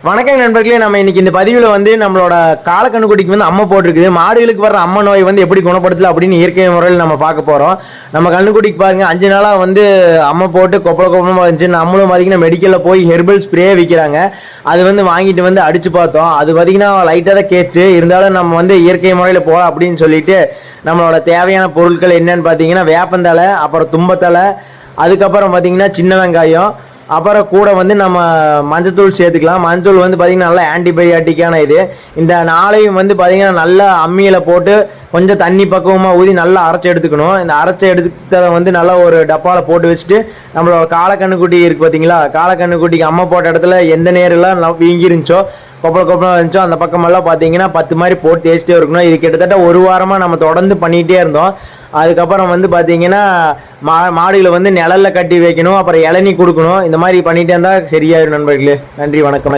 வணக்கம் நண்பர்களே, நம்ம இன்னைக்கு இந்த பதிவில் வந்து நம்மளோட காலக்கண்ணுக்குட்டிக்கு வந்து அம்மை போட்டிருக்குது. மாடுகளுக்கு வர அம்மை நோய் வந்து எப்படி குணப்படுத்தல அப்படின்னு இயற்கை முறையில் நம்ம பார்க்க போகிறோம். நம்ம கண்ணுக்குட்டிக்கு பாருங்க 5 நாளாக வந்து அம்மை போட்டு கொப்பளமாக இருந்துச்சு. நம்மளும் பார்த்தீங்கன்னா மெடிக்கலில் போய் ஹெர்பல் ஸ்ப்ரே விற்கிறாங்க. அது வந்து வாங்கிட்டு வந்து அடித்து பார்த்தோம். அது பார்த்தீங்கன்னா லைட்டாக தான் கேச்சு. இருந்தாலும் நம்ம வந்து இயற்கை முறையில் போகலாம் அப்படின்னு சொல்லிட்டு நம்மளோட தேவையான பொருட்கள் என்னன்னு பார்த்தீங்கன்னா வேப்பந்தலை, அப்புறம் தும்பத்தலை, அதுக்கப்புறம் பார்த்தீங்கன்னா சின்ன வெங்காயம், அப்புறம் கூட வந்து நம்ம மஞ்சத்தூள் சேர்த்துக்கலாம். மஞ்சத்தூள் வந்து பார்த்திங்கன்னா நல்லா ஆன்டிபயோட்டிக்கான இது. இந்த நாளையும் வந்து பார்த்திங்கன்னா நல்லா அம்மியில் போட்டு கொஞ்சம் தண்ணி பக்குவமாக ஊதி நல்லா அரைச்சி எடுத்துக்கணும். இந்த அரைச்சி எடுத்ததை வந்து நல்லா ஒரு டப்பாவில் போட்டு வச்சுட்டு நம்மளோட காலக்கண்ணுக்குட்டி இருக்குது பார்த்தீங்களா, காலக்கண்ணுக்குட்டிக்கு அம்மை போட்ட இடத்துல எந்த நேரெல்லாம் வீங்கி இருந்துச்சோ, கொப்பளம் இருந்துச்சோ அந்த பக்கமெல்லாம் பார்த்தீங்கன்னா 10 மாதிரி போட்டு தேய்ச்சிட்டே இருக்கணும். இது கிட்டத்தட்ட ஒரு வாரமாக நம்ம தொடர்ந்து பண்ணிகிட்டே இருந்தோம். அதுக்கப்புறம் வந்து பார்த்தீங்கன்னா மாடுகளை வந்து நிழலில் கட்டி வைக்கணும், அப்புறம் இளநீ கொடுக்கணும். இந்த மாதிரி பண்ணிகிட்டே இருந்தால் சரியாயிடும் நண்பர்களே. நன்றி, வணக்கம்.